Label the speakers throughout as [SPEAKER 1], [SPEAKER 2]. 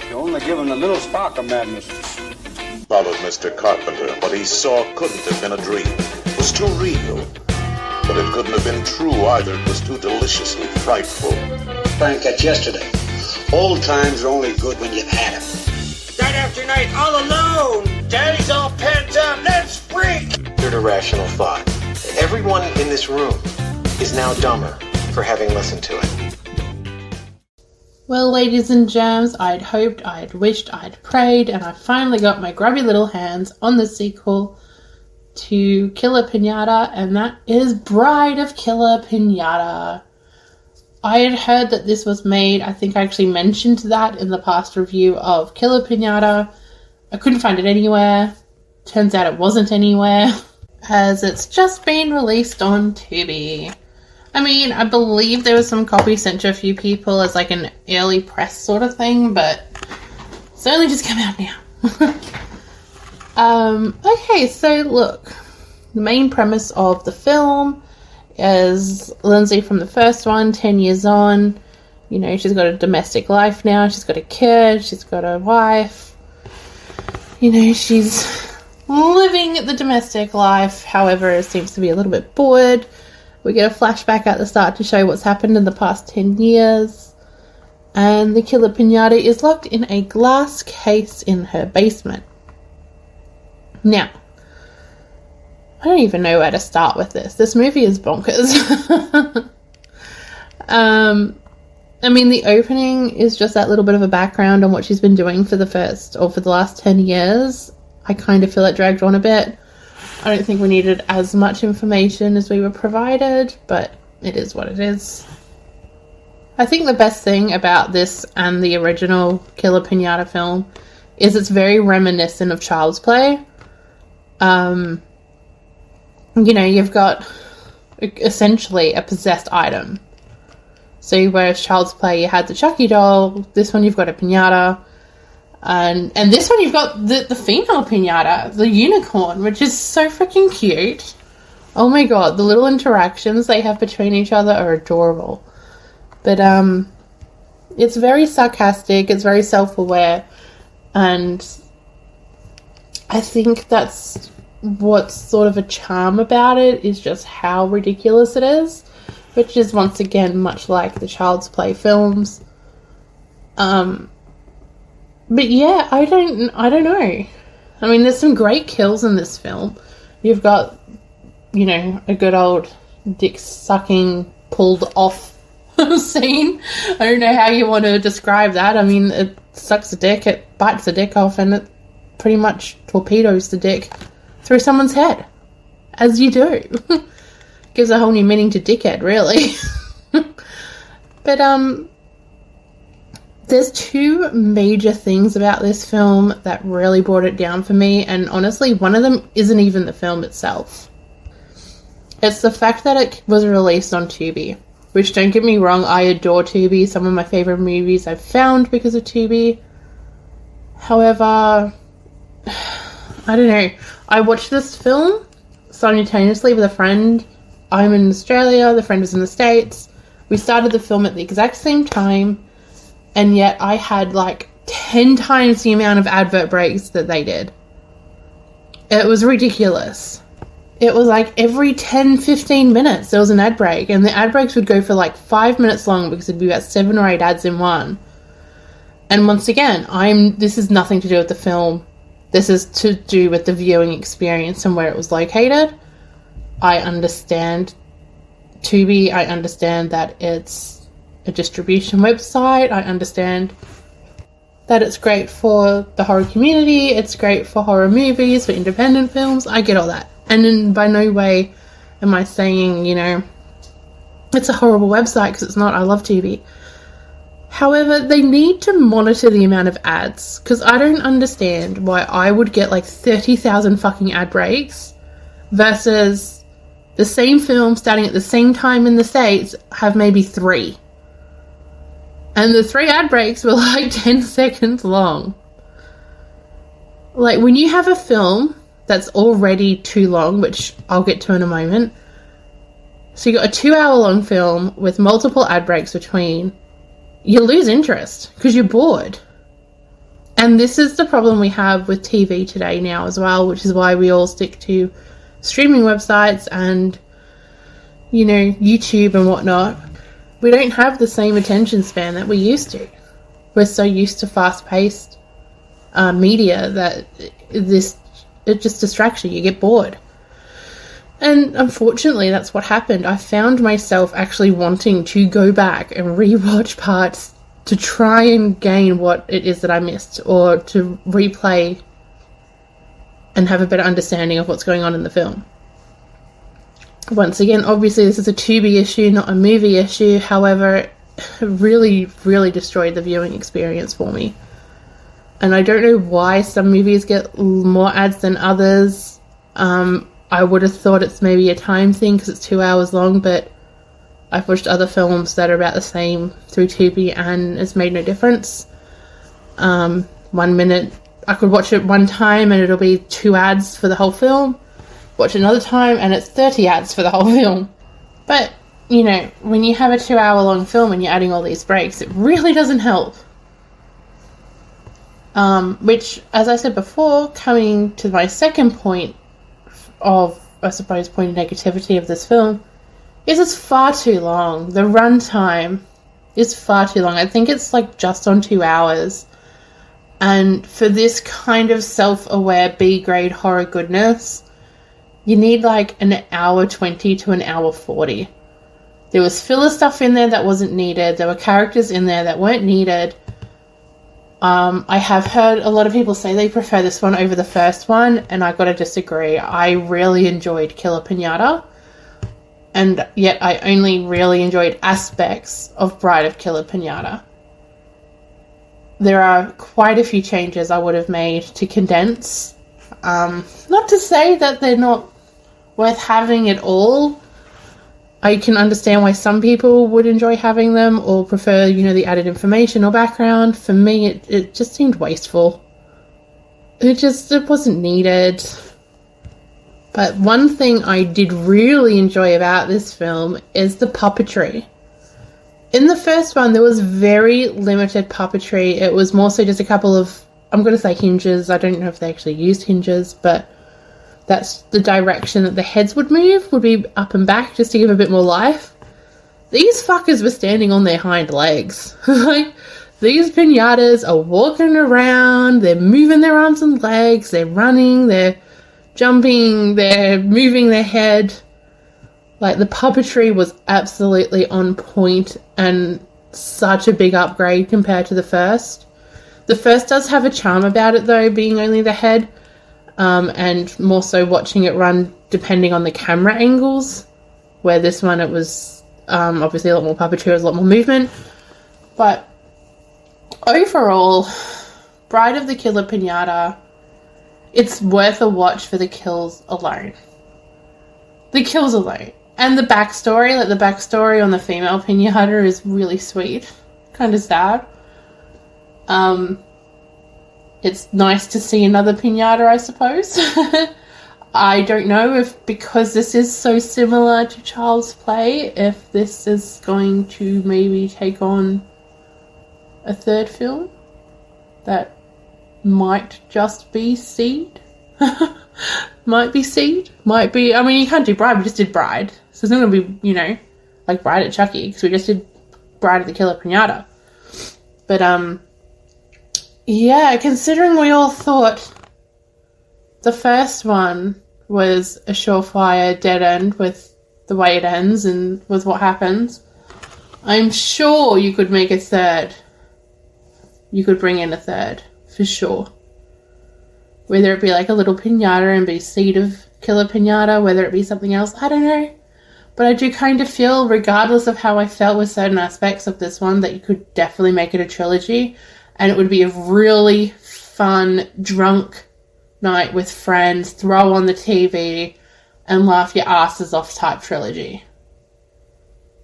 [SPEAKER 1] You're only given a little spark of madness.
[SPEAKER 2] Followed Mr. Carpenter. What he saw couldn't have been a dream. It was too real. But it couldn't have been true either. It was too deliciously frightful.
[SPEAKER 3] Frank, that's yesterday. Old times are only good when you've had them.
[SPEAKER 4] Night after night, all alone. Daddy's all pent up. Let's freak.
[SPEAKER 5] Irrational thought. Everyone in this room is now dumber for having listened to it.
[SPEAKER 6] Well, ladies and germs, I'd hoped, I'd wished, I'd prayed, and I finally got my grubby little hands on the sequel to Killer Pinata, and that is Bride of Killer Pinata. I had heard that this was made, I think I actually mentioned that in the past review of Killer Pinata. I couldn't find it anywhere. Turns out it wasn't anywhere, as it's just been released on Tubi. I mean, I believe there was some copy sent to a few people as like an early press sort of thing, but it's only just come out now. Okay, so look, the main premise of the film is Lindsay from the first one, 10 years on. You know, she's got a domestic life now, she's got a kid, she's got a wife. You know, she's living the domestic life, however, it seems to be a little bit bored. We get a flashback at the start to show what's happened in the past 10 years. And the Killer Pinata is locked in a glass case in her basement. Now, I don't even know where to start with this. This movie is bonkers. I mean, the opening is just that little bit of a background on what she's been doing for the last 10 years. I kind of feel it dragged on a bit. I don't think we needed as much information as we were provided, but it is what it is. I think the best thing about this and the original Killer Pinata film is it's very reminiscent of Child's Play. You know, you've got essentially a possessed item. So whereas Child's Play you had the Chucky doll, this one you've got a pinata. And this one you've got the female pinata, the unicorn, which is so freaking cute. Oh my god, the little interactions they have between each other are adorable. But it's very sarcastic, it's very self-aware, and I think that's what's sort of a charm about it, is just how ridiculous it is, which is once again much like the Child's Play films. But yeah, I don't know. I mean, there's some great kills in this film. You've got, you know, a good old dick sucking pulled off scene. I don't know how you want to describe that. I mean, it sucks a dick, it bites the dick off, and it pretty much torpedoes the dick through someone's head. As you do. Gives a whole new meaning to dickhead, really. But, there's two major things about this film that really brought it down for me, and honestly, one of them isn't even the film itself. It's the fact that it was released on Tubi, which, don't get me wrong, I adore Tubi. Some of my favourite movies I've found because of Tubi. However, I don't know. I watched this film simultaneously with a friend. I'm in Australia, the friend was in the States. We started the film at the exact same time. And yet I had like 10 times the amount of advert breaks that they did. It was ridiculous. It was like every 10-15 minutes there was an ad break. And the ad breaks would go for like 5 minutes long because it'd be about 7 or 8 ads in one. And once again, this is nothing to do with the film. This is to do with the viewing experience and where it was located. I understand Tubi. I understand that it's a distribution website. I understand that it's great for the horror community, it's great for horror movies, for independent films. I get all that. And by no way am I saying, you know, it's a horrible website, because it's not. I love TV. However, they need to monitor the amount of ads, because I don't understand why I would get like 30,000 fucking ad breaks versus the same film starting at the same time in the States have maybe 3. And the 3 ad breaks were like 10 seconds long. Like, when you have a film that's already too long, which I'll get to in a moment. So you got a 2-hour-long film with multiple ad breaks between. You lose interest because you're bored. And this is the problem we have with TV today now as well, which is why we all stick to streaming websites and, YouTube and whatnot. We don't have the same attention span that we used to. We're so used to fast-paced media that it just distracts you. You get bored. And unfortunately, that's what happened. I found myself actually wanting to go back and rewatch parts to try and gain what it is that I missed, or to replay and have a better understanding of what's going on in the film. Once again, obviously this is a Tubi issue, not a movie issue. However, it really, really destroyed the viewing experience for me. And I don't know why some movies get more ads than others. I would have thought it's maybe a time thing because it's 2 hours long, but I've watched other films that are about the same through Tubi and it's made no difference. 1 minute, I could watch it one time and it'll be 2 ads for the whole film. Watch another time and it's 30 ads for the whole film. But, when you have a 2 hour long film and you're adding all these breaks, it really doesn't help. Which, as I said before, coming to my second point of, I suppose, point of negativity of this film, is it's far too long. The runtime is far too long. I think it's just on 2 hours. And for this kind of self-aware B-grade horror goodness, you need an hour 20 to an hour 40. There was filler stuff in there that wasn't needed. There were characters in there that weren't needed. I have heard a lot of people say they prefer this one over the first one, and I gotta disagree. I really enjoyed Killer Pinata, and yet I only really enjoyed aspects of Bride of Killer Pinata. There are quite a few changes I would have made to condense. Not to say that they're not worth having at all. I can understand why some people would enjoy having them or prefer, the added information or background. For me, it just seemed wasteful. It wasn't needed. But one thing I did really enjoy about this film is the puppetry. In the first one, there was very limited puppetry. It was more so just a couple of, I'm going to say hinges. I don't know if they actually used hinges, but that's the direction that the heads would move, would be up and back just to give a bit more life. These fuckers were standing on their hind legs. These pinatas are walking around, they're moving their arms and legs, they're running, they're jumping, they're moving their head. The puppetry was absolutely on point and such a big upgrade compared to the first. The first does have a charm about it though, being only the head. And more so watching it run depending on the camera angles, where this one it was obviously a lot more puppetry, there was a lot more movement. But overall, Bride of the Killer Pinata, it's worth a watch for the kills alone. The kills alone. And the backstory, the backstory on the female pinata is really sweet. Kind of sad. It's nice to see another pinata, I suppose. I don't know if, because this is so similar to Child's Play, if this is going to maybe take on a third film that might just be Seed. Might be Seed. Might be, you can't do Bride, we just did Bride. So it's not going to be, like Bride at Chucky, because we just did Bride of the Killer Pinata. But, yeah, considering we all thought the first one was a surefire dead end with the way it ends and with what happens, I'm sure you could make a third. You could bring in a third, for sure. Whether it be a little pinata and be Seed of Killer Pinata, whether it be something else, I don't know. But I do kind of feel, regardless of how I felt with certain aspects of this one, that you could definitely make it a trilogy. And it would be a really fun, drunk night with friends, throw on the TV, and laugh your asses off type trilogy.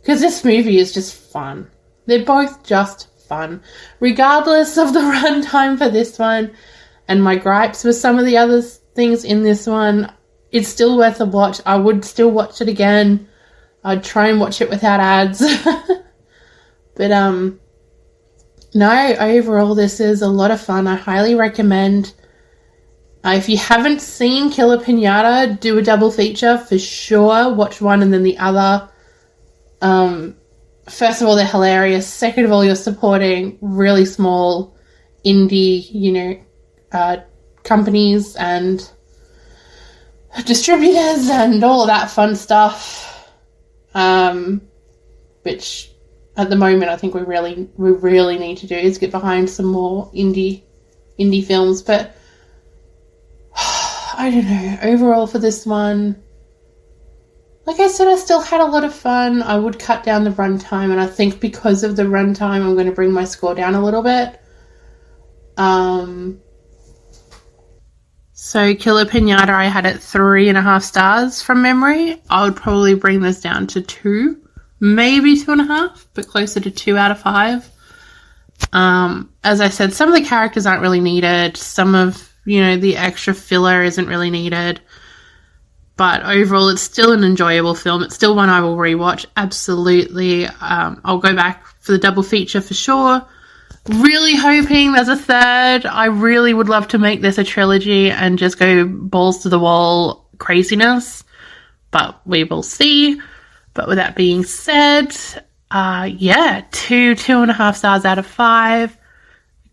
[SPEAKER 6] Because this movie is just fun. They're both just fun. Regardless of the runtime for this one, and my gripes with some of the other things in this one, it's still worth a watch. I would still watch it again. I'd try and watch it without ads. But, No, overall, this is a lot of fun. I highly recommend. If you haven't seen Killer Pinata, do a double feature for sure. Watch one and then the other. First of all, they're hilarious. Second of all, you're supporting really small indie, companies and distributors and all of that fun stuff. Which at the moment I think we really need to do is get behind some more indie films. But I don't know. Overall for this one, like I said, I still had a lot of fun. I would cut down the runtime, and I think because of the runtime, I'm going to bring my score down a little bit. So Killer Pinata, I had it 3.5 stars from memory. I would probably bring this down to 2, maybe 2.5, but closer to 2 out of 5. As I said, some of the characters aren't really needed. Some of, the extra filler isn't really needed. But overall, it's still an enjoyable film. It's still one I will rewatch, absolutely. I'll go back for the double feature for sure. Really hoping there's a third. I really would love to make this a trilogy and just go balls to the wall craziness. But we will see. But with that being said, 2.5 stars out of 5.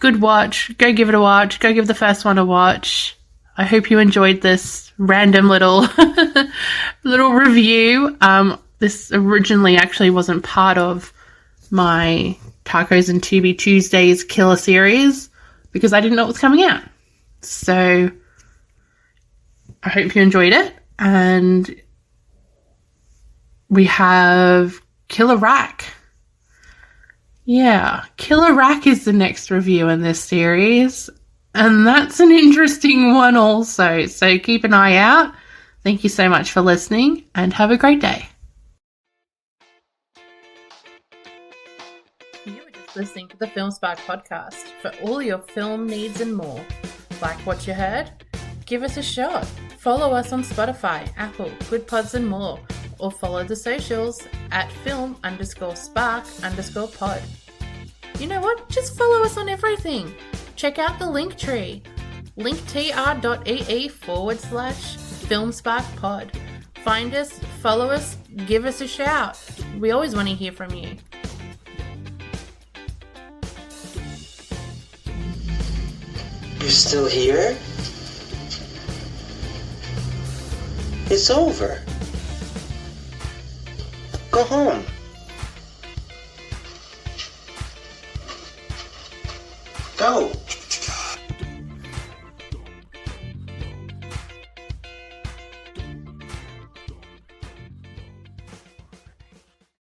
[SPEAKER 6] Good watch. Go give it a watch. Go give the first one a watch. I hope you enjoyed this random little review. This originally actually wasn't part of my Tacos and Tubi Tuesdays killer series because I didn't know it was coming out. So I hope you enjoyed it. And we have Killer Rack. Yeah, Killer Rack is the next review in this series. And that's an interesting one also. So keep an eye out. Thank you so much for listening and have a great day. You were just listening to the Film Spark podcast for all your film needs and more. Like what you heard? Give us a shot. Follow us on Spotify, Apple, Good Pods and more. Or follow the socials at film_spark_pod. You know what? Just follow us on everything. Check out the link tree. linktr.ee/filmsparkpod. Find us, follow us, give us a shout. We always want to hear from you.
[SPEAKER 3] You still here? It's over. Go home. Go.